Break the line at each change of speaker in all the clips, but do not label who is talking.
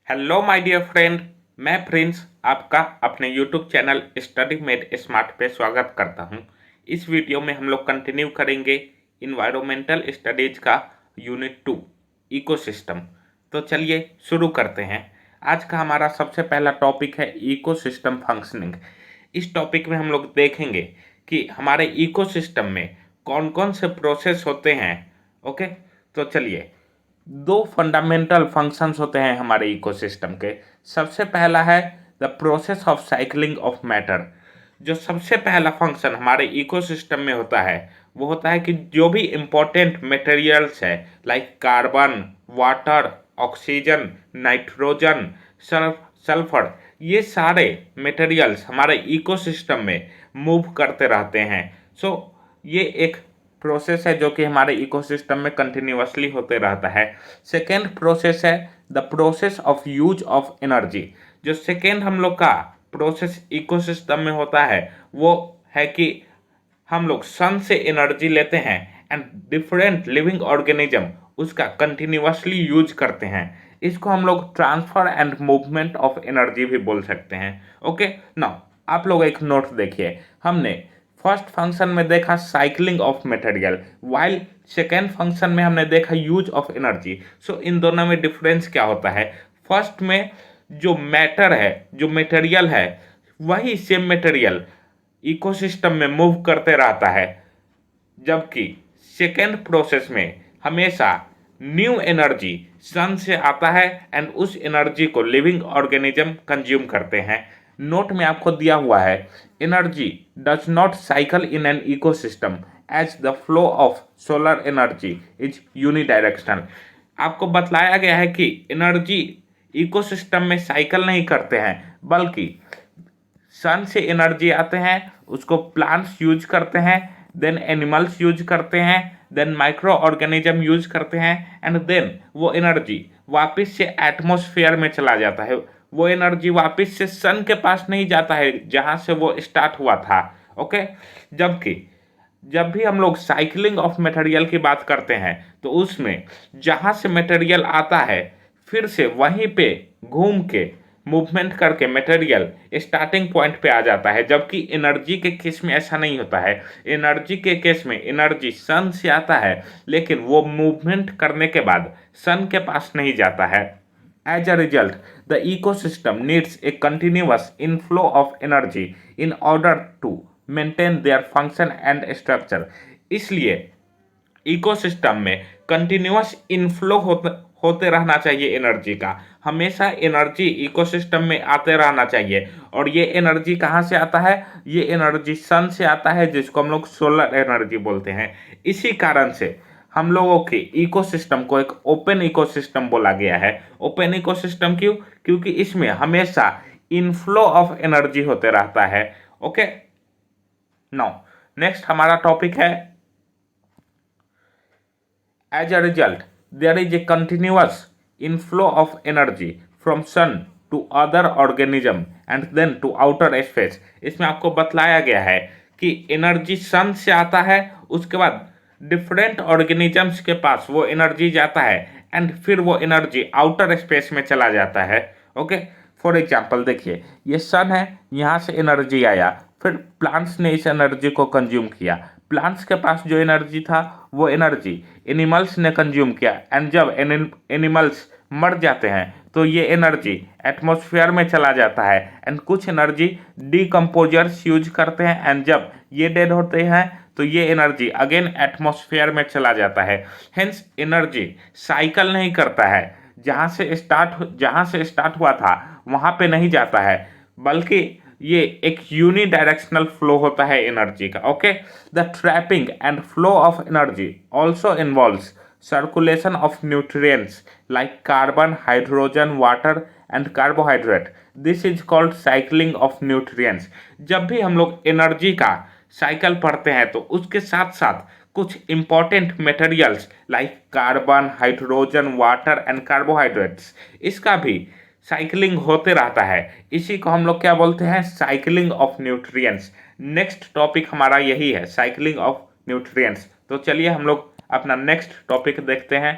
Hello my dear friend. मैं Prince आपका अपने YouTube channel Study Made Smart पे स्वागत करता हूं। इस वीडियो में हम लोग कंटिन्यू करेंगे इन्वायरमेंटल स्टडीज का यूनिट 2 इकोसिस्टम। तो चलिए शुरू करते हैं। आज का हमारा सबसे पहला टॉपिक है इकोसिस्टम फंक्शनिंग। इस टॉपिक में हम लोग देखेंगे कि हमारे इकोसिस्टम में कौन कौन से प्रोसेस होते हैं। ओके, तो चलिए, दो फंडामेंटल फंक्शंस होते हैं हमारे इकोसिस्टम के। सबसे पहला है the process of cycling of matter. जो सबसे पहला फंक्शन हमारे इकोसिस्टम में होता है वो होता है कि जो भी इम्पोर्टेंट मटेरियल्स है like carbon, water, oxygen, nitrogen, sulphur, ये सारे मटेरियल्स हमारे इकोसिस्टम में मूव करते रहते हैं। सो ये एक प्रोसेस है जो कि हमारे इकोसिस्टम में कंटिन्यूअसली होते रहता है। सेकेंड प्रोसेस है the process of use of energy. जो सेकेंड हम लोग का प्रोसेस इकोसिस्टम में होता है वो है कि हम लोग सन से एनर्जी लेते हैं एंड डिफरेंट लिविंग ऑर्गेनिज्म उसका कंटिन्यूअसली यूज करते हैं। इसको हम लोग transfer and movement of energy भी बोल सकते हैं। ओके, नाउ आप लोग एक नोट देखिए। हमने फर्स्ट फंक्शन में देखा cycling of material, while second function में हमने देखा यूज ऑफ एनर्जी। सो इन दोनों में डिफरेंस क्या होता है? फर्स्ट में जो मैटर है, जो मटेरियल है, वही सेम मटेरियल इकोसिस्टम में मूव करते रहता है, जबकि सेकेंड प्रोसेस में हमेशा न्यू एनर्जी सन से आता है एंड उस एनर्जी को लिविंग ऑर्गेनिज्म कंज्यूम करते हैं। नोट में आपको दिया हुआ है energy does not cycle in an ecosystem as the flow of solar energy is unidirectional. आपको बतलाया गया है कि एनर्जी इकोसिस्टम में साइकिल नहीं करते हैं, बल्कि सन से एनर्जी आते हैं, उसको प्लांट्स यूज करते हैं, देन एनिमल्स यूज करते हैं, देन माइक्रो ऑर्गेनिज्म यूज करते हैं एंड देन वो एनर्जी वापस से एटमॉस्फेयर में चला जाता है। वो एनर्जी वापस से सन के पास नहीं जाता है जहां से वो स्टार्ट हुआ था। ओके, जबकि जब भी हम लोग साइकिलिंग ऑफ मटेरियल की बात करते हैं तो उसमें जहां से मटेरियल आता है फिर से वहीं पे घूम के मूवमेंट करके मटेरियल स्टार्टिंग पॉइंट पे आ जाता है, जबकि एनर्जी के केस में ऐसा नहीं होता है। एनर्जी के केस में एनर्जी सन से आता है लेकिन वो मूवमेंट करने के बाद सन के पास नहीं जाता है। As a result the ecosystem needs a continuous inflow of energy in order to maintain their function and structure. इसलिए इकोसिस्टम में कंटिन्यूअस इनफ्लो होते रहना चाहिए एनर्जी का। हमेशा एनर्जी इकोसिस्टम में आते रहना चाहिए। और ये एनर्जी कहाँ से आता है? ये एनर्जी सन से आता है, जिसको हम लोग सोलर एनर्जी बोलते हैं। इसी कारण से हम लोगों के इकोसिस्टम को एक ओपन इकोसिस्टम बोला गया है। ओपन इकोसिस्टम क्यों? क्योंकि इसमें हमेशा इनफ्लो ऑफ एनर्जी होते रहता है। ओके, नाउ नेक्स्ट हमारा टॉपिक है as a result, there is a continuous inflow of energy from sun to other organism and then to outer space। इसमें आपको बतलाया गया है कि एनर्जी सन से आता है, उसके बाद डिफरेंट ऑर्गेनिजम्स के पास वो एनर्जी जाता है एंड फिर वो एनर्जी आउटर स्पेस में चला जाता है। ओके, फॉर एग्जाम्पल देखिए, ये सन है, यहाँ से एनर्जी आया, फिर प्लांट्स ने इस एनर्जी को कंज्यूम किया। प्लांट्स के पास जो एनर्जी था वो एनर्जी एनिमल्स ने कंज्यूम किया एंड जब एनिमल्स मर जाते हैं तो ये एनर्जी एटमॉस्फेयर में चला जाता है एंड कुछ एनर्जी डीकम्पोजर्स यूज करते हैं एंड जब ये डेड होते हैं तो ये एनर्जी अगेन एटमॉस्फेयर में चला जाता है। हेंस एनर्जी साइकिल नहीं करता है, जहाँ से स्टार्ट हुआ था वहाँ पे नहीं जाता है, बल्कि ये एक यूनिडायरेक्शनल फ्लो होता है एनर्जी का। Okay, the trapping and flow of energy also involves circulation of nutrients like carbon, hydrogen, water and carbohydrate. This is called cycling of nutrients. जब भी हम लोग एनर्जी का साइकिल पढ़ते हैं तो उसके साथ साथ कुछ important materials like carbon, hydrogen, water and carbohydrates, इसका भी साइकिलिंग होते रहता है। इसी को हम लोग क्या बोलते हैं? Cycling of nutrients. Next topic हमारा यही है, साइकिलिंग ऑफ न्यूट्रिएंट्स। तो चलिए हम लोग अपना नेक्स्ट टॉपिक देखते हैं।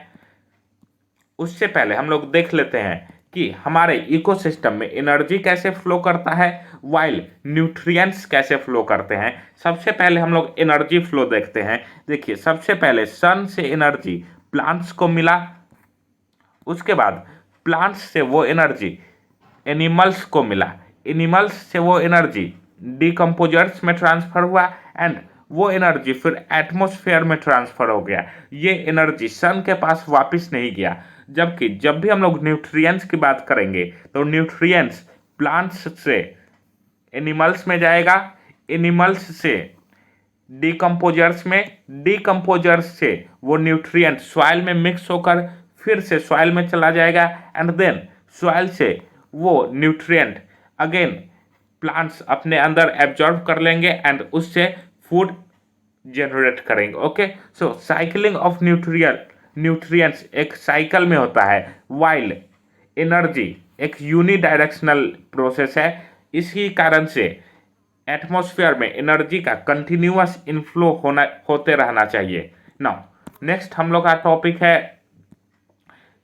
उससे पहले हम लोग देख लेते हैं कि हमारे इकोसिस्टम में एनर्जी कैसे फ्लो करता है, वाइल न्यूट्रिएंट्स कैसे फ्लो करते हैं। सबसे पहले हम लोग एनर्जी फ्लो देखते हैं। देखिए, सबसे पहले सन से एनर्जी प्लांट्स को मिला, उसके बाद प्लांट्स से वो एनर्जी एनिमल्स को मिला, एनिमल्स से वो एनर्जी डिकम्पोजर्स में ट्रांसफर हुआ एंड वो एनर्जी फिर एटमॉस्फेयर में ट्रांसफर हो गया। ये एनर्जी सन के पास वापस नहीं गया। जबकि जब भी हम लोग न्यूट्रिएंट्स की बात करेंगे तो न्यूट्रिएंट्स प्लांट्स से एनिमल्स में जाएगा, एनिमल्स से डिकम्पोजर्स में, डिकम्पोजर्स से वो न्यूट्रिएंट सॉइल में मिक्स होकर फिर से सॉइल में चला जाएगा एंड देन सॉइल से वो न्यूट्रिएंट अगेन प्लांट्स अपने अंदर एब्जॉर्ब कर लेंगे एंड उससे फूड जनरेट करेंगे। Okay, so cycling of nutrients एक साइकिल में होता है, वाइल एनर्जी एक यूनिडायरेक्शनल प्रोसेस है। इसी कारण से एटमॉस्फेयर में एनर्जी का कंटिन्यूअस इनफ्लो होते रहना चाहिए। नाउ नेक्स्ट हम लोग का टॉपिक है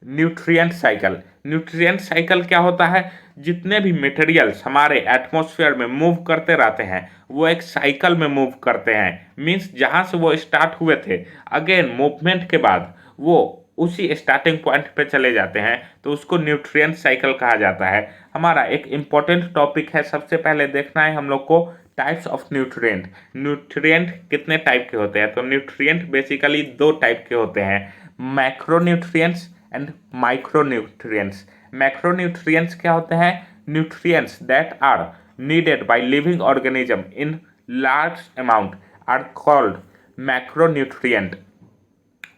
न्यूट्रिएंट साइकिल। न्यूट्रिएंट साइकिल क्या होता है? जितने भी मटेरियल्स हमारे एटमॉस्फेयर में मूव करते रहते हैं वो एक साइकिल में मूव करते हैं। मींस जहां से वो स्टार्ट हुए थे अगेन मूवमेंट के बाद वो उसी स्टार्टिंग पॉइंट पे चले जाते हैं, तो उसको न्यूट्रिएंट साइकिल कहा जाता है। हमारा एक इम्पॉर्टेंट टॉपिक है, सबसे पहले देखना है हम लोग को टाइप्स ऑफ न्यूट्रिएंट। न्यूट्रिएंट कितने टाइप के होते हैं? तो न्यूट्रिएंट बेसिकली दो टाइप के होते हैं, मैक्रोन्यूट्रिएंट्स एंड माइक्रोन्यूट्रिएंट्स। मैक्रोन्यूट्रिएंट्स क्या होते हैं? Nutrients that are needed by living organism in large amount are called macronutrient।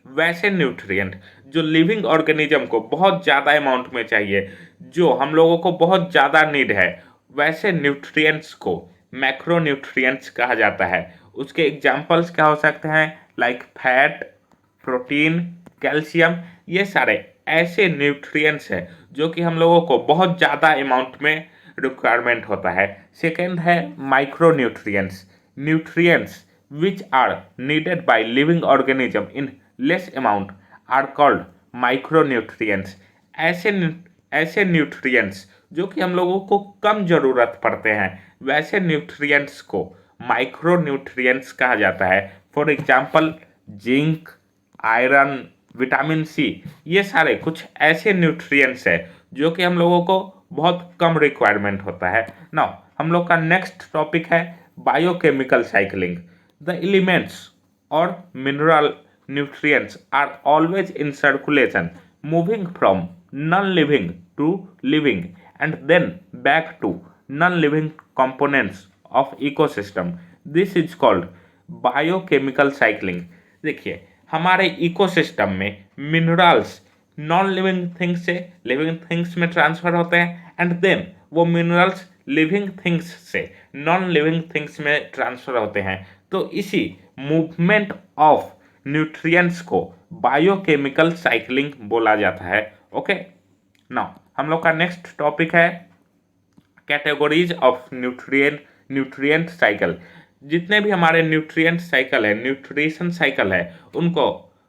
वैसे न्यूट्रिएंट जो लिविंग ऑर्गेनिज्म को बहुत ज़्यादा अमाउंट में चाहिए, जो हम लोगों को बहुत ज़्यादा नीड है, वैसे न्यूट्रिएंट्स को मैक्रोन्यूट्रिएंट्स कहा जाता है। उसके एग्जांपल्स क्या हो सकते हैं? लाइक फैट, प्रोटीन, कैल्शियम, ये सारे ऐसे न्यूट्रिएंट्स हैं जो कि हम लोगों को बहुत ज़्यादा अमाउंट में रिक्वायरमेंट होता है। सेकेंड है micronutrients, nutrients which are needed by living organism in less amount are called micronutrients. ऐसे न्यूट्रिएंट्स जो कि हम लोगों को कम ज़रूरत पड़ते हैं, वैसे न्यूट्रिएंट्स को माइक्रोन्यूट्रिएंट्स कहा जाता है। For example zinc, iron, vitamin C, ये सारे कुछ ऐसे न्यूट्रिएंट्स हैं जो कि हम लोगों को बहुत कम रिक्वायरमेंट होता है। नाउ हम लोग का नेक्स्ट टॉपिक है बायोकेमिकल साइकिलिंग। द एलिमेंट्स और mineral nutrients are always in circulation, moving from non-living to living and then back to non-living components of ecosystem. This is called biochemical cycling। देखिए, हमारे ecosystem में minerals non living things से living things में transfer होते हैं and then वो minerals living things से non living things में ट्रांसफर होते हैं। तो इसी मूवमेंट ऑफ न्यूट्रिएंट्स को बायोकेमिकल साइकिलिंग बोला जाता है। ओके, नाउ हम लोग का नेक्स्ट टॉपिक है कैटेगरीज ऑफ न्यूट्रिएंट साइकिल। जितने भी हमारे न्यूट्रिएंट साइकिल है, न्यूट्रिशन साइकिल है, उनको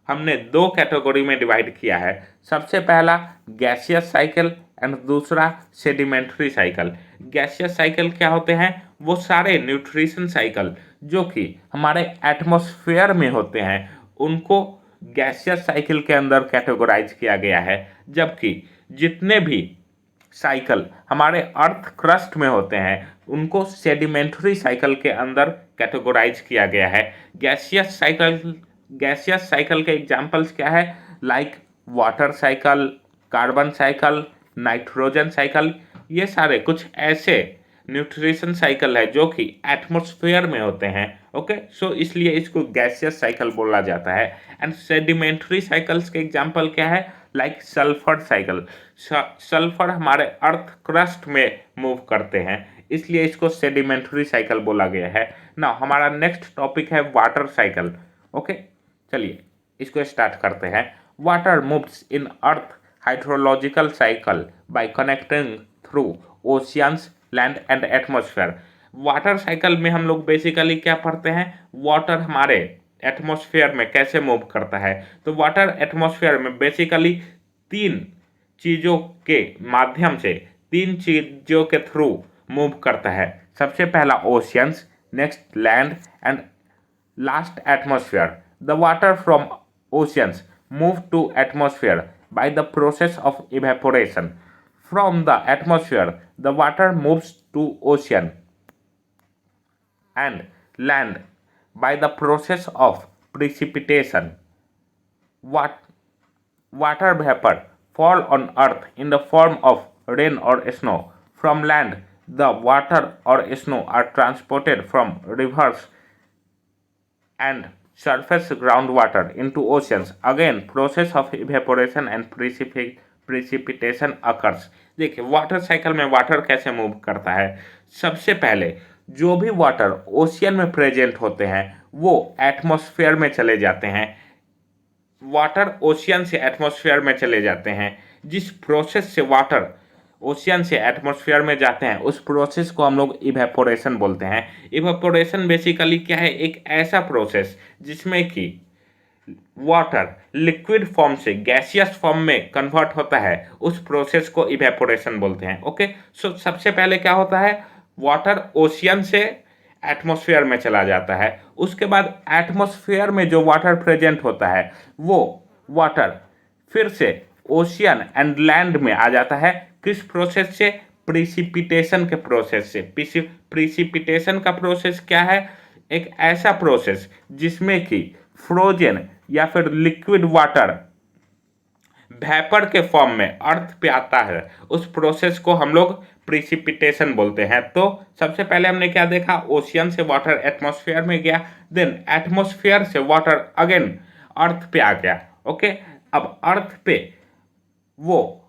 हमने दो कैटेगरी में डिवाइड किया है। सबसे पहला गैसियस साइकिल एंड दूसरा सेडिमेंट्री साइकिल। गैसियस साइकिल क्या होते हैं? वो सारे न्यूट्रिशन साइकिल जो कि हमारे एटमॉस्फेयर में होते हैं उनको गैसियस साइकिल के अंदर कैटेगराइज किया गया है। जबकि जितने भी साइकिल हमारे अर्थ क्रस्ट में होते हैं उनको सेडिमेंट्री साइकिल के अंदर कैटेगराइज किया गया है। गैसियस साइकिल के एग्जांपल्स क्या है? Like water cycle, carbon cycle, nitrogen cycle, ये सारे कुछ ऐसे न्यूट्रिशन साइकिल है जो कि एटमॉस्फेयर में होते हैं। ओके, सो इसलिए इसको गैसियस साइकिल बोला जाता है। एंड सेडिमेंट्री साइकिल्स के एग्जांपल क्या है? Like sulphur cycle. सल्फर हमारे अर्थ क्रस्ट में मूव करते हैं, इसलिए इसको सेडिमेंट्री साइकिल बोला गया है। ना हमारा नेक्स्ट टॉपिक है वाटर साइकिल। ओके, चलिए इसको स्टार्ट करते हैं। Water moves in earth hydrological cycle bye connecting through oceans, land and atmosphere. Water cycle में हम लोग बेसिकली क्या पढ़ते हैं? वाटर हमारे एटमॉस्फेयर में कैसे मूव करता है। तो वाटर एटमॉस्फेयर में बेसिकली तीन चीज़ों के माध्यम से, 3 चीज़ों के थ्रू मूव करता है। सबसे पहला oceans, next land and last atmosphere. The water from oceans move to atmosphere by the process of evaporation. From the atmosphere, the water moves to ocean and land by the process of precipitation. What water vapor fall on earth in the form of rain or snow. From land, the water or snow are transported from rivers and surface groundwater into oceans. Again, process of evaporation and precipitation occurs. देखिए water cycle में water कैसे move करता है। सबसे पहले जो भी water ocean में प्रेजेंट होते हैं वो एटमॉस्फेयर में चले जाते हैं। वाटर ओशियन से एटमॉस्फेयर में चले जाते हैं। जिस प्रोसेस से वाटर ओशियन से एटमॉस्फेयर में जाते हैं उस प्रोसेस को हम लोग इवेपोरेशन बोलते हैं। इवेपोरेशन बेसिकली क्या है, एक ऐसा प्रोसेस जिसमें कि वाटर लिक्विड फॉर्म से गैसियस फॉर्म में कन्वर्ट होता है, उस प्रोसेस को इवेपोरेशन बोलते हैं। ओके, सो सबसे पहले क्या होता है, वाटर ओशियन से एटमॉस्फेयर में चला जाता है। उसके बाद एटमॉस्फेयर में जो वाटर प्रेजेंट होता है वो वाटर फिर से ओशियन एंड लैंड में आ जाता है। किस प्रोसेस से, प्रिसिपिटेशन के प्रोसेस से। प्रिसिपिटेशन का प्रोसेस क्या है, एक ऐसा प्रोसेस जिसमें कि फ्रोजन या फिर लिक्विड वाटर वेपर के फॉर्म में अर्थ पे आता है, उस प्रोसेस को हम लोग प्रिसिपिटेशन बोलते हैं। तो सबसे पहले हमने क्या देखा, ओशियन से वाटर एटमॉस्फेयर में गया, देन एटमॉस्फेयर से वाटर अगेन अर्थ पे आ गया। ओके, अब अर्थ पे वो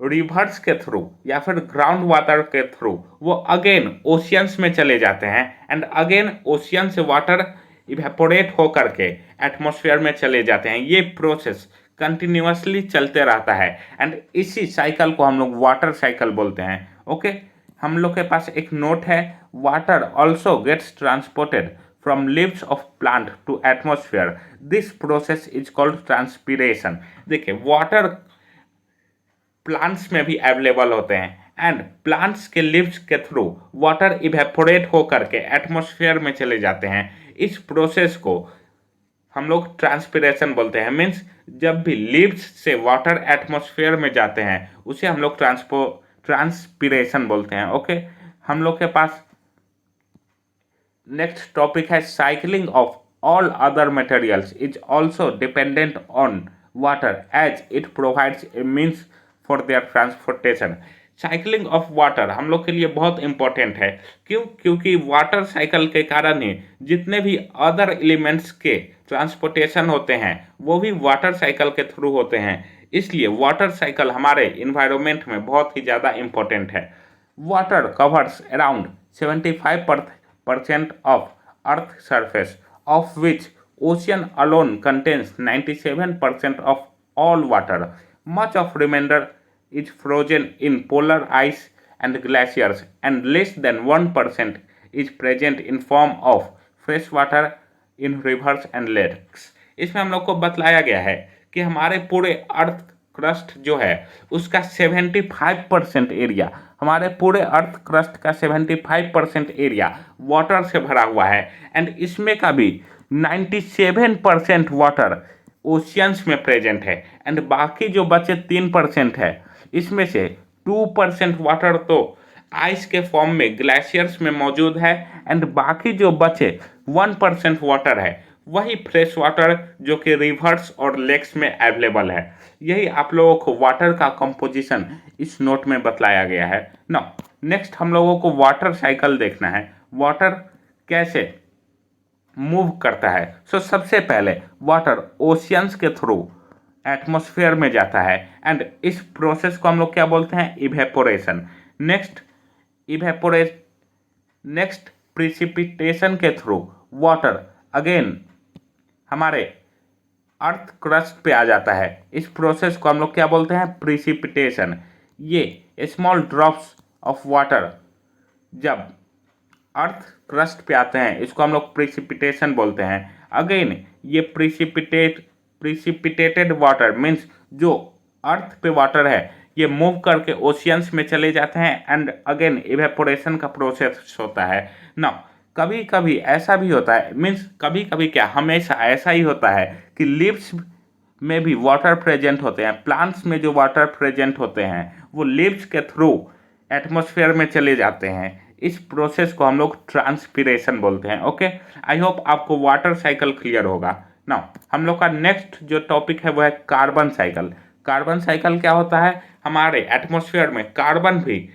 रिवर्स के थ्रू या फिर ग्राउंड वाटर के थ्रू वो अगेन ओशियंस में चले जाते हैं एंड अगेन ओशियन से वाटर इवेपोरेट होकर के एटमॉस्फेयर में चले जाते हैं। ये प्रोसेस कंटिन्यूअसली चलते रहता है एंड इसी साइकिल को हम लोग वाटर साइकिल बोलते हैं। ओके, हम लोग के पास एक नोट है, water also gets transported from leaves of plant to atmosphere, this process is called transpiration. देखिए वाटर प्लांट्स में भी अवेलेबल होते हैं एंड प्लांट्स के लीव्स के थ्रू वाटर इवेपोरेट होकर के एटमॉस्फेयर में चले जाते हैं। इस प्रोसेस को हम लोग ट्रांसपीरेशन बोलते हैं। मीन्स जब भी लीव्स से वाटर एटमॉस्फेयर में जाते हैं उसे हम लोग ट्रांसपीरेशन बोलते हैं। ओके, हम लोग के पास नेक्स्ट टॉपिक है cycling of all other materials is also dependent on water as it provides a means for their transportation. Cycling of water हम लोग के लिए बहुत इंपॉर्टेंट है। क्यों? क्योंकि वाटर साइकिल के कारण ही जितने भी अदर एलिमेंट्स के ट्रांसपोर्टेशन होते हैं वो भी वाटर साइकिल के थ्रू होते हैं। इसलिए वाटर साइकिल हमारे इन्वायरमेंट में बहुत ही ज़्यादा इंपॉर्टेंट है। Water covers around 75% of earth surface of which ocean alone contains 97% of all water. Much of remainder is frozen in polar ice and glaciers and less than 1% is present in form of fresh water in rivers and lakes। इसमें हम लोग को बतलाया गया है कि हमारे पूरे अर्थ क्रस्ट जो है उसका 75% एरिया, हमारे पूरे अर्थ क्रस्ट का 75% एरिया वाटर से भरा हुआ है एंड इसमें का भी 97% वाटर ओशियंस में प्रेजेंट है एंड बाकी जो बचे 3% है इसमें से 2% वाटर तो आइस के फॉर्म में ग्लेशियर्स में मौजूद है एंड बाकी जो बचे 1% वाटर है वही फ्रेश वाटर जो कि रिवर्स और लेक्स में अवेलेबल है। यही आप लोगों को वाटर का कंपोजिशन इस नोट में बतलाया गया है। नाउ नेक्स्ट हम लोगों को वाटर साइकिल देखना है, वाटर कैसे मूव करता है। सो सबसे पहले वाटर ओशियंस के थ्रू एटमॉस्फेयर में जाता है एंड इस प्रोसेस को हम लोग क्या बोलते हैं, इवेपोरेशन। नेक्स्ट प्रिसिपिटेशन के थ्रू वाटर अगेन हमारे अर्थ क्रस्ट पे आ जाता है। इस प्रोसेस को हम लोग क्या बोलते हैं, प्रिसिपिटेशन। ये स्मॉल ड्रॉप्स ऑफ वाटर जब अर्थ क्रस्ट पे आते हैं इसको हम लोग प्रिसिपिटेशन बोलते हैं। अगेन ये प्रिसिपिटेटेड वाटर मीन्स जो अर्थ पे वाटर है ये मूव करके ओशियंस में चले जाते हैं एंड अगेन इवेपोरेशन का प्रोसेस होता है। नाउ कभी कभी ऐसा भी होता है, मीन्स कभी कभी क्या हमेशा ऐसा ही होता है कि लीव्स में भी वाटर प्रेजेंट होते हैं। प्लांट्स में जो वाटर प्रेजेंट होते हैं वो लीव्स के थ्रू एटमॉस्फेयर में चले जाते हैं। इस प्रोसेस को हम लोग ट्रांसपिरेशन बोलते हैं। ओके, आई होप आपको वाटर साइकिल क्लियर होगा। नाउ हम लोग का नेक्स्ट जो टॉपिक है वो है कार्बन साइकिल। कार्बन साइकिल क्या होता है, हमारे एटमॉस्फेयर में कार्बन भी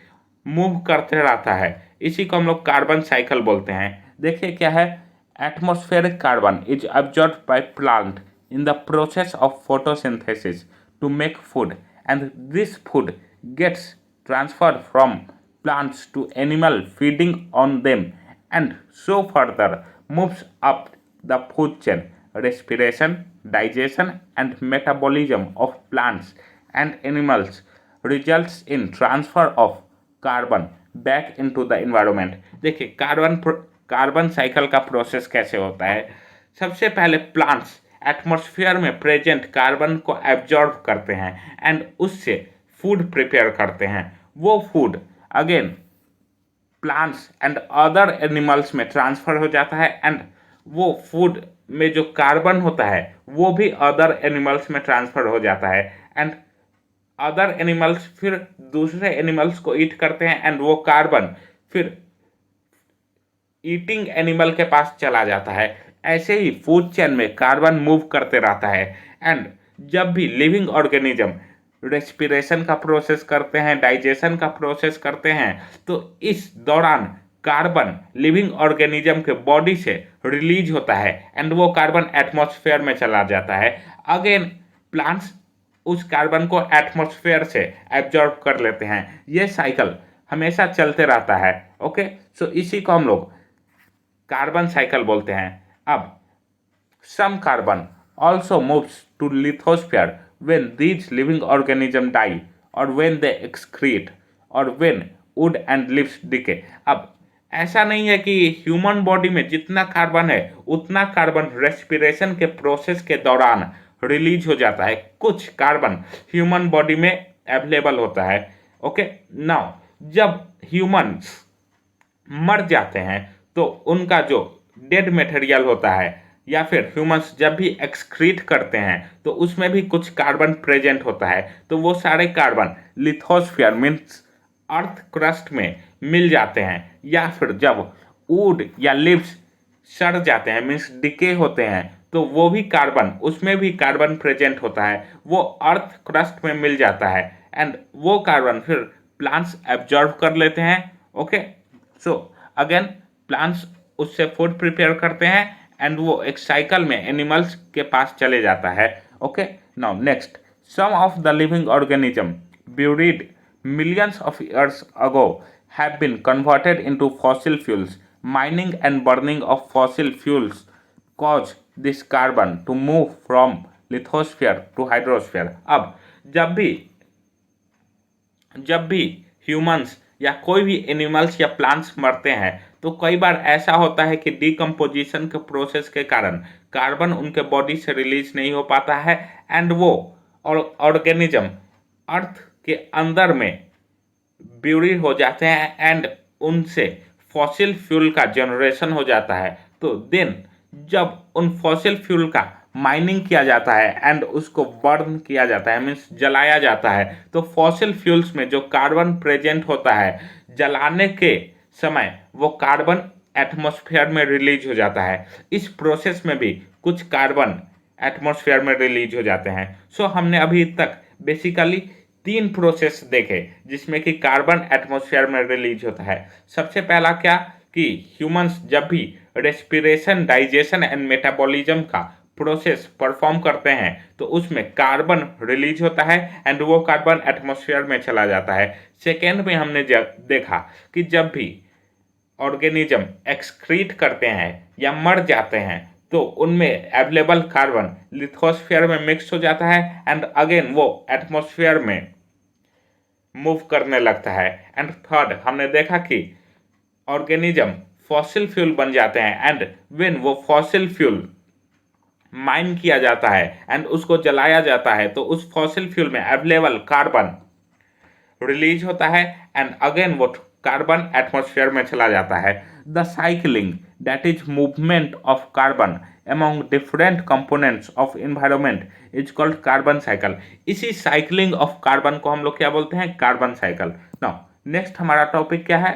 मूव करते रहता है, इसी को हम लोग कार्बन साइकिल बोलते हैं। देखिए क्या है, atmospheric carbon is absorbed by plant in the process of photosynthesis to make food, and this food gets transferred from plants to animal feeding on them and so further moves up the food chain. Respiration, digestion and metabolism of plants and animals results in transfer of carbon back into the environment। देखिए carbon cycle का process कैसे होता है। सबसे पहले plants atmosphere में present carbon को absorb करते हैं एंड उससे फूड प्रिपेयर करते हैं। वो food again plants and other animals में ट्रांसफर हो जाता है एंड वो फूड में जो कार्बन होता है वो भी अदर एनिमल्स में ट्रांसफर हो जाता है एंड अदर एनिमल्स फिर दूसरे एनिमल्स को ईट करते हैं एंड वो कार्बन फिर ईटिंग एनिमल के पास चला जाता है। ऐसे ही फूड चेन में कार्बन मूव करते रहता है एंड जब भी लिविंग ऑर्गेनिज्म रेस्पिरेशन का प्रोसेस करते हैं, डाइजेशन का प्रोसेस करते हैं, तो इस दौरान कार्बन लिविंग ऑर्गेनिज्म के बॉडी से रिलीज होता है एंड वो कार्बन एटमॉस्फेयर में चला जाता है। अगेन प्लांट्स उस कार्बन को एटमॉस्फेयर से एब्जॉर्ब कर लेते हैं। ये साइकिल हमेशा चलते रहता है। ओके, सो इसी को हम लोग कार्बन साइकिल बोलते हैं। अब some carbon also moves to lithosphere when these living organisms die or when they excrete or when wood and leaves decay। अब ऐसा नहीं है कि ह्यूमन बॉडी में जितना कार्बन है उतना कार्बन रेस्पिरेशन के प्रोसेस के दौरान रिलीज हो जाता है। कुछ कार्बन ह्यूमन बॉडी में अवेलेबल होता है। ओके, नाउ जब ह्यूमंस मर जाते हैं तो उनका जो डेड मटेरियल होता है या फिर ह्यूमंस जब भी एक्सक्रीट करते हैं तो उसमें भी कुछ कार्बन प्रेजेंट होता है। तो वो सारे carbon lithosphere means earth crust में मिल जाते हैं या फिर जब वुड या लीव्स सड़ जाते हैं मीन्स डिके होते हैं तो वो भी कार्बन उसमें भी कार्बन प्रेजेंट होता है, वो अर्थ क्रस्ट में मिल जाता है एंड वो कार्बन फिर प्लांट्स एब्जॉर्ब कर लेते हैं। ओके, सो अगेन प्लांट्स उससे फूड प्रिपेयर करते हैं एंड वो एक साइकिल में एनिमल्स के पास चले जाता है। Okay, now next, some of the living organism buried millions of years ago have been converted into fossil fuels. Mining and burning of fossil fuels cause this carbon to move from lithosphere to hydrosphere. अब जब भी humans या कोई भी animals या plants मरते हैं तो कई बार ऐसा होता है कि डिकम्पोजिशन के प्रोसेस के कारण कार्बन उनके बॉडी से रिलीज नहीं हो पाता है एंड वो ऑर्गेनिज्म अर्थ के अंदर में ब्यूरी हो जाते हैं एंड उनसे फॉसिल फ्यूल का जनरेशन हो जाता है। तो देन जब उन फॉसिल फ्यूल का माइनिंग किया जाता है एंड उसको बर्न किया जाता है मीन्स जलाया जाता है तो फॉसिल फ्यूल्स में जो कार्बन प्रेजेंट होता है जलाने के समय वो कार्बन एटमॉस्फेयर में रिलीज हो जाता है। इस प्रोसेस में भी कुछ कार्बन एटमॉस्फेयर में रिलीज हो जाते हैं। सो हमने अभी तक बेसिकली 3 प्रोसेस देखे जिसमें कि कार्बन एटमॉस्फेयर में रिलीज होता है। सबसे पहला क्या कि ह्यूमंस जब भी रेस्पिरेशन, डाइजेशन एंड मेटाबॉलिज्म का प्रोसेस परफॉर्म करते हैं तो उसमें कार्बन रिलीज होता है एंड वो कार्बन एटमॉस्फेयर में चला जाता है। सेकेंड में हमने देखा कि जब भी ऑर्गेनिज्म एक्सक्रीट करते हैं या मर जाते हैं तो उनमें अवेलेबल कार्बन लिथोस्फीयर में मिक्स हो जाता है एंड अगेन वो एटमॉस्फेयर में मूव करने लगता है। एंड थर्ड हमने देखा कि ऑर्गेनिज्म फॉसिल फ्यूल बन जाते हैं एंड व्हेन वो फॉसिल फ्यूल माइन किया जाता है एंड उसको जलाया जाता है तो उस फॉसिल फ्यूल में अवेलेबल कार्बन रिलीज होता है एंड अगेन वो कार्बन एटमॉस्फेयर में चला जाता है। The cycling that is movement of carbon among different components of environment is called carbon cycle. इसी साइक्लिंग ऑफ कार्बन को हम लोग क्या बोलते हैं, कार्बन साइकिल। नाउ नेक्स्ट हमारा टॉपिक क्या है,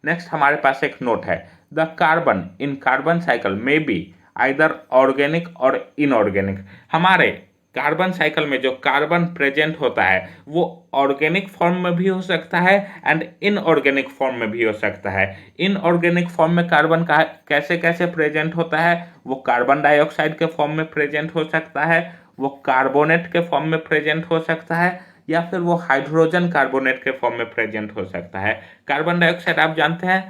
नेक्स्ट हमारे पास एक नोट है, the carbon in carbon cycle में बी आइदर ऑर्गेनिक और इनऑर्गेनिक। हमारे कार्बन साइकिल में जो कार्बन प्रेजेंट होता है वो ऑर्गेनिक फॉर्म में भी हो सकता है एंड इनऑर्गेनिक फॉर्म में भी हो सकता है। इनऑर्गेनिक फॉर्म में कार्बन का कैसे कैसे प्रेजेंट होता है, वो कार्बन डाइऑक्साइड के फॉर्म में प्रेजेंट हो सकता है, वो कार्बोनेट के फॉर्म में प्रेजेंट हो सकता है, या फिर वो हाइड्रोजन कार्बोनेट के फॉर्म में प्रेजेंट हो सकता है। कार्बन डाइऑक्साइड आप जानते हैं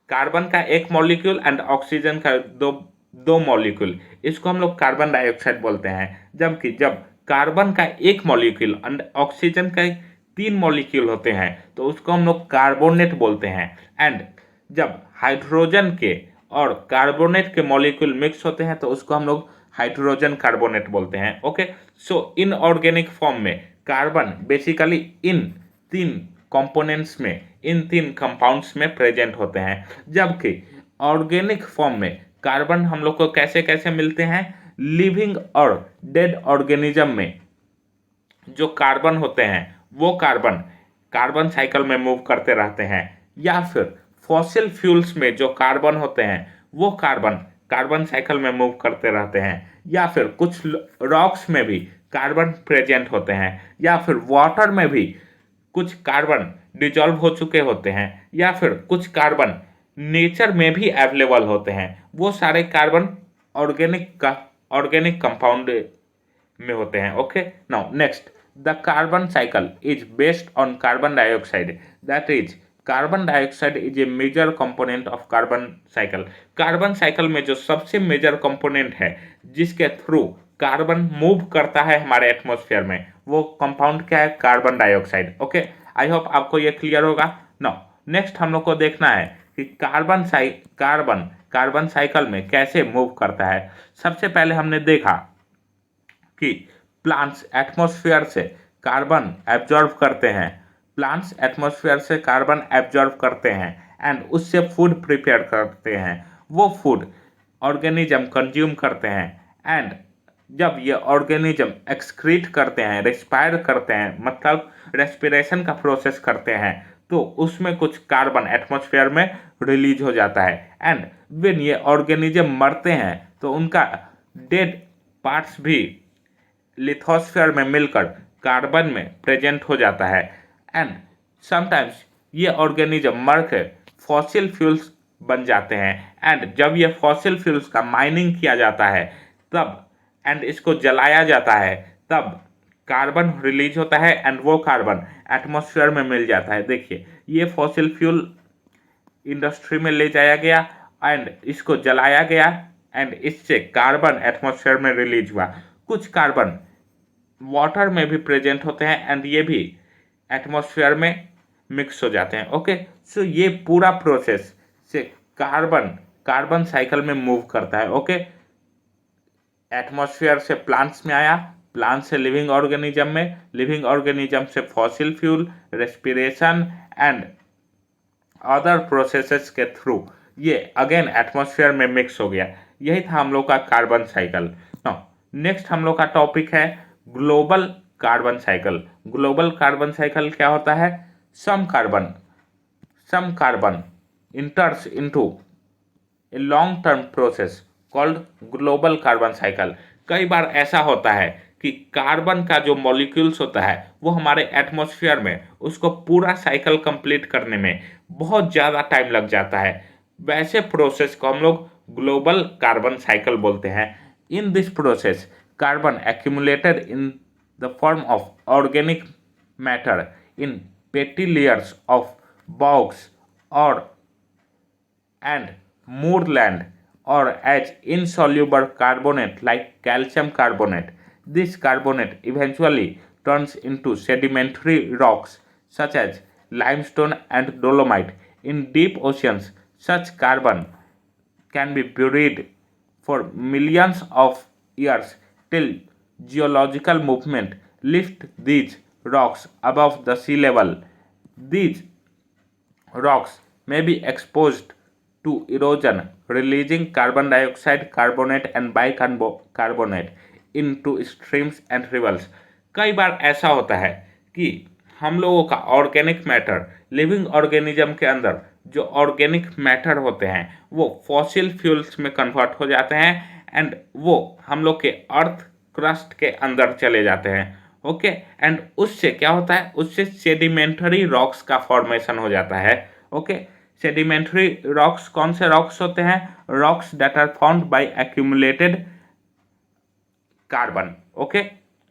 कार्बन का एक मॉलिक्यूल एंड ऑक्सीजन का दो मॉलिक्यूल, इसको हम लोग कार्बन डाइऑक्साइड बोलते हैं। जबकि जब कार्बन का एक मॉलिक्यूल एंड ऑक्सीजन का 3 मॉलिक्यूल होते हैं तो उसको हम लोग कार्बोनेट बोलते हैं। एंड जब हाइड्रोजन के और कार्बोनेट के मॉलिक्यूल मिक्स होते हैं तो उसको हम लोग हाइड्रोजन कार्बोनेट बोलते हैं। ओके, सो इनऑर्गेनिक फॉर्म में कार्बन बेसिकली इन 3 कंपोनेंट्स में, इन 3 कंपाउंड्स में प्रेजेंट होते हैं। जबकि ऑर्गेनिक फॉर्म में कार्बन हम लोग को कैसे कैसे मिलते हैं, लिविंग और डेड ऑर्गेनिज्म में जो कार्बन होते हैं वो कार्बन कार्बन साइकिल में मूव करते रहते हैं, या फिर फॉसिल फ्यूल्स में जो कार्बन होते हैं वो कार्बन कार्बन साइकिल में मूव करते रहते हैं, या फिर कुछ रॉक्स में भी कार्बन प्रेजेंट होते हैं, या फिर वाटर में भी कुछ कार्बन डिजॉल्व हो चुके होते हैं, या फिर कुछ कार्बन नेचर में भी अवेलेबल होते हैं। वो सारे कार्बन ऑर्गेनिक कंपाउंड में होते हैं। Okay, now next, the carbon cycle is based on carbon dioxide, that is carbon dioxide is a major component of carbon cycle. Carbon cycle में जो सबसे मेजर कंपोनेंट है जिसके थ्रू कार्बन मूव करता है हमारे एटमॉस्फेयर में, वो कंपाउंड क्या है, carbon dioxide. Okay, I hope आपको ये क्लियर होगा। नाउ नेक्स्ट हम लोग को देखना है कि कार्बन साइकिल में कैसे मूव करता है। सबसे पहले हमने देखा कि प्लांट्स एटमॉस्फेयर से कार्बन एब्जॉर्ब करते हैं, प्लांट्स एटमॉस्फेयर से कार्बन एब्जॉर्ब करते हैं एंड उससे फूड प्रिपेयर करते हैं। वो फूड ऑर्गेनिज्म कंज्यूम करते हैं एंड जब ये ऑर्गेनिज्म एक्सक्रीट करते हैं, रेस्पायर करते हैं, मतलब रेस्पिरेशन का प्रोसेस करते हैं, तो उसमें कुछ कार्बन एटमॉस्फेयर में रिलीज हो जाता है। एंड व्हेन ये ऑर्गेनिज्म मरते हैं तो उनका डेड पार्ट्स भी लिथोस्फीयर में मिलकर कार्बन में प्रेजेंट हो जाता है। एंड समटाइम्स ये ऑर्गेनिज्म मर के फॉसिल फ्यूल्स बन जाते हैं एंड जब ये फॉसिल फ्यूल्स का माइनिंग किया जाता है तब एंड इसको जलाया जाता है तब कार्बन रिलीज होता है एंड वो कार्बन एटमॉस्फेयर में मिल जाता है। देखिए, ये फॉसिल फ्यूल इंडस्ट्री में ले जाया गया एंड इसको जलाया गया एंड इससे कार्बन एटमॉस्फेयर में रिलीज हुआ। कुछ कार्बन वाटर में भी प्रेजेंट होते हैं एंड ये भी एटमॉस्फेयर में मिक्स हो जाते हैं। ओके, सो ये पूरा प्रोसेस से कार्बन साइकिल में मूव करता है। ओके, एटमॉस्फेयर से प्लांट्स में आया, प्लांट से लिविंग ऑर्गेनिज्म में, लिविंग ऑर्गेनिज्म से fossil fuel, respiration and other processes के थ्रू ये अगेन एटमॉस्फेयर में मिक्स हो गया। यही था हम लोग का कार्बन साइकिल। नाउ नेक्स्ट हम लोग का टॉपिक है global carbon cycle. Global carbon cycle क्या होता है, some carbon enters into a long term process called global carbon cycle. कई बार ऐसा होता है कि कार्बन का जो मॉलिक्यूल्स होता है वो हमारे एटमॉस्फेयर में उसको पूरा साइकिल कंप्लीट करने में बहुत ज़्यादा टाइम लग जाता है। वैसे प्रोसेस को हम लोग ग्लोबल कार्बन साइकिल बोलते हैं। In this process carbon accumulated in the form of organic matter in petty layers of bogs or and moorland or as insoluble carbonate like calcium carbonate. This carbonate eventually turns into sedimentary rocks such as limestone and dolomite. In deep oceans, such carbon can be buried for millions of years till geological movement lift these rocks above the sea level. These rocks may be exposed to erosion, releasing carbon dioxide, carbonate and bicarbonate into streams and rivers. कई बार ऐसा होता है कि हम लोगों का organic matter, living organism के अंदर जो ऑर्गेनिक मैटर होते हैं वो फॉसिल फ्यूल्स में कन्वर्ट हो जाते हैं एंड वो हम लोग के अर्थ क्रस्ट के अंदर चले जाते हैं। ओके एंड उससे क्या होता है, उससे सेडिमेंटरी रॉक्स का फॉर्मेशन हो जाता है। ओके सेडिमेंटरी रॉक्स कौन से रॉक्स होते हैं? Rocks that are found by accumulated carbon. Okay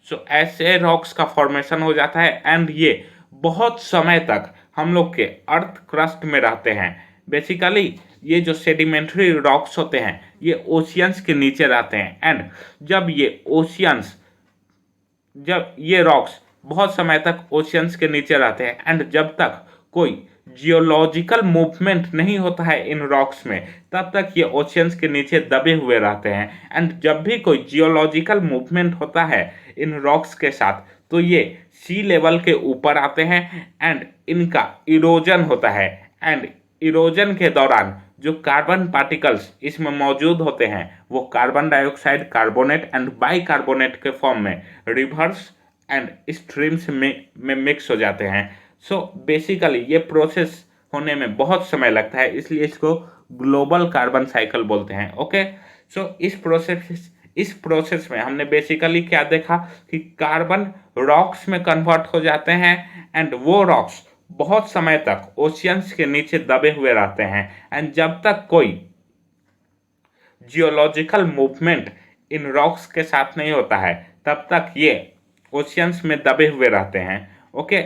so ऐसे रॉक्स का फॉर्मेशन हो जाता है एंड ये बहुत समय तक हम लोग के अर्थ क्रस्ट में रहते हैं। बेसिकली ये जो सेडिमेंटरी रॉक्स होते हैं ये ओशियंस के नीचे रहते हैं एंड जब ये रॉक्स बहुत समय तक ओशियंस के नीचे रहते हैं एंड जब तक कोई जियोलॉजिकल मूवमेंट नहीं होता है इन रॉक्स में तब तक ये ओशियंस के नीचे दबे हुए रहते हैं एंड जब भी कोई जियोलॉजिकल मूवमेंट होता है इन रॉक्स के साथ तो ये सी लेवल के ऊपर आते हैं एंड इनका इरोजन होता है एंड इरोजन के दौरान जो कार्बन पार्टिकल्स इसमें मौजूद होते हैं वो carbon dioxide, carbonate and bicarbonate के फॉर्म में रिवर्स एंड स्ट्रीम्स में मिक्स हो जाते हैं। सो बेसिकली ये प्रोसेस होने में बहुत समय लगता है, इसलिए इसको ग्लोबल कार्बन साइकिल बोलते हैं। ओके सो इस प्रोसेस में हमने बेसिकली क्या देखा कि कार्बन रॉक्स में कन्वर्ट हो जाते हैं एंड वो रॉक्स बहुत समय तक ओशियंस के नीचे दबे हुए रहते हैं एंड जब तक कोई जियोलॉजिकल मूवमेंट इन रॉक्स के साथ नहीं होता है तब तक ये ओशियंस में दबे हुए रहते हैं। ओके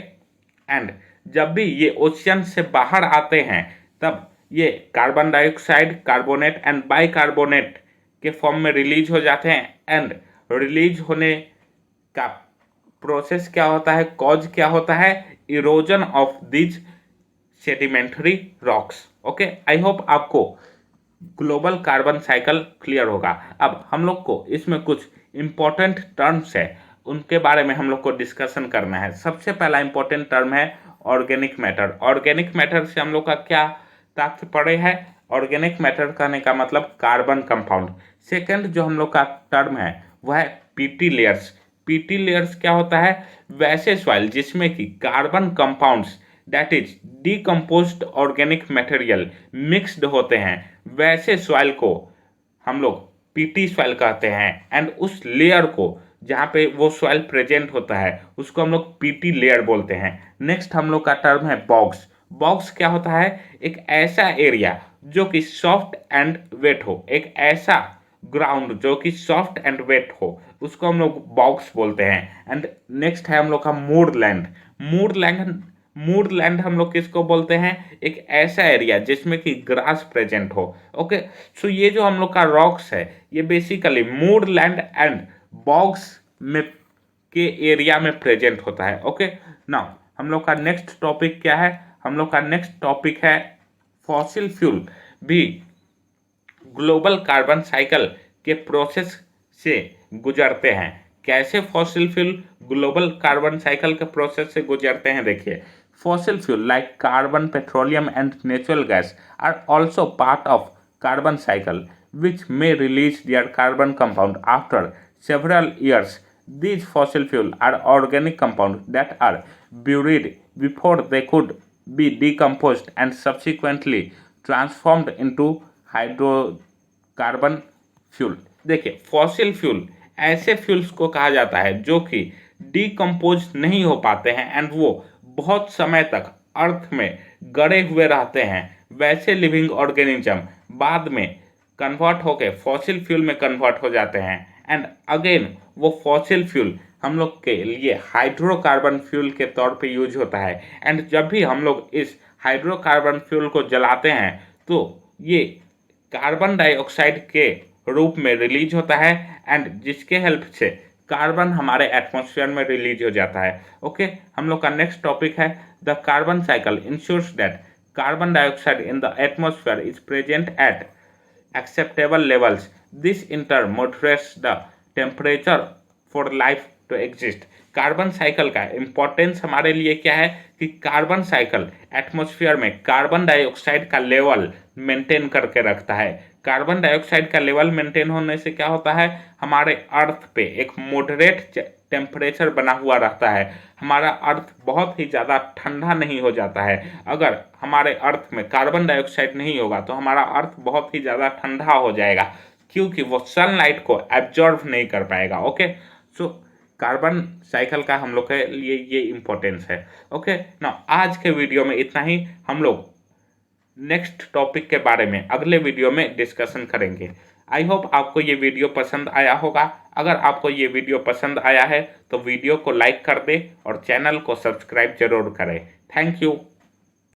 एंड जब भी ये ओशियन से बाहर आते हैं तब ये carbon dioxide, carbonate and bicarbonate के फॉर्म में रिलीज हो जाते हैं एंड रिलीज होने का प्रोसेस क्या होता है, कॉज क्या होता है? Erosion of these sedimentary rocks. Okay I hope आपको ग्लोबल कार्बन साइकिल क्लियर होगा। अब हम लोग को इसमें कुछ इंपॉर्टेंट टर्म्स है उनके बारे में हम लोग को डिस्कशन करना है। सबसे पहला इंपॉर्टेंट टर्म है ऑर्गेनिक मैटर। ऑर्गेनिक मैटर से हम लोग का क्या तात्पर्य है? ऑर्गेनिक मैटर कहने का मतलब कार्बन कंपाउंड। सेकंड जो हम लोग का टर्म है वह है पीटी लेयर्स। पीटी लेयर्स क्या होता है? वैसे सॉइल जिसमें कि carbon compounds that is decomposed organic material mixed होते हैं, वैसे सॉइल को हम लोग पीटी सॉइल कहते हैं एंड उस लेयर को जहाँ पे वो सॉइल प्रेजेंट होता है उसको हम लोग पीटी लेयर बोलते हैं। नेक्स्ट हम लोग का टर्म है बॉक्स। बॉक्स क्या होता है? एक ऐसा एरिया जो कि सॉफ्ट एंड वेट हो, एक ऐसा ग्राउंड जो कि सॉफ्ट एंड वेट हो उसको हम लोग बॉक्स बोलते हैं। एंड नेक्स्ट है हम लोग का मूरलैंड। मूरलैंड हम लोग किसको बोलते हैं? एक ऐसा एरिया जिसमें कि ग्रास प्रेजेंट हो। ओके सो ये जो हम लोग का रॉक्स है ये बेसिकली मूरलैंड एंड बॉक्स में के एरिया में प्रेजेंट होता है। ओके नाउ हम लोग का नेक्स्ट टॉपिक क्या है? हम लोग का नेक्स्ट टॉपिक है फॉसिल फ्यूल भी ग्लोबल कार्बन साइकिल के प्रोसेस से गुजरते हैं। कैसे fossil fuel global carbon cycle के प्रोसेस से गुजरते हैं? देखिए fossil fuel like carbon, petroleum and natural gas are also part of carbon cycle which may release their carbon compound after several years. These fossil fuel are organic compounds that are buried before they could be decomposed and subsequently transformed into hydrocarbon fuel. देखिए fossil fuel ऐसे fuels को कहा जाता है जो कि decompose नहीं हो पाते हैं एंड वो बहुत समय तक अर्थ में गड़े हुए रहते हैं। वैसे लिविंग ऑर्गेनिज्म बाद में कन्वर्ट होकर फॉसिल फ्यूल में कन्वर्ट हो जाते हैं एंड अगेन वो फॉसिल फ्यूल हम लोग के लिए हाइड्रोकार्बन फ्यूल के तौर पे यूज होता है एंड जब भी हम लोग इस हाइड्रोकार्बन फ्यूल को जलाते हैं तो ये कार्बन डाइऑक्साइड के रूप में रिलीज होता है एंड जिसके हेल्प से कार्बन हमारे एटमॉस्फेयर में रिलीज हो जाता है। ओके हम लोग का नेक्स्ट टॉपिक है the carbon cycle ensures that carbon dioxide in the atmosphere is present at acceptable levels. This in turn moderates the temperature for life to exist. Carbon cycle का importance हमारे लिए क्या है कि कार्बन साइकिल एटमॉस्फेयर में carbon dioxide का level maintain करके रखता है। कार्बन डाइऑक्साइड का लेवल मेंटेन होने से क्या होता है, हमारे अर्थ पे एक मॉडरेट टेम्परेचर बना हुआ रहता है। हमारा अर्थ बहुत ही ज़्यादा ठंडा नहीं हो जाता है। अगर हमारे अर्थ में कार्बन डाइऑक्साइड नहीं होगा तो हमारा अर्थ बहुत ही ज़्यादा ठंडा हो जाएगा, क्योंकि वो सनलाइट को एब्जॉर्व नहीं कर पाएगा। ओके, सो कार्बन साइकिल का हम लोग के लिए ये इम्पोर्टेंस है। ओके ना, आज के वीडियो में इतना ही। हम लोग नेक्स्ट टॉपिक के बारे में अगले वीडियो में डिस्कशन करेंगे। आई होप आपको ये वीडियो पसंद आया होगा। अगर आपको ये वीडियो पसंद आया है तो वीडियो को लाइक कर दे और चैनल को सब्सक्राइब जरूर करें। Thank you.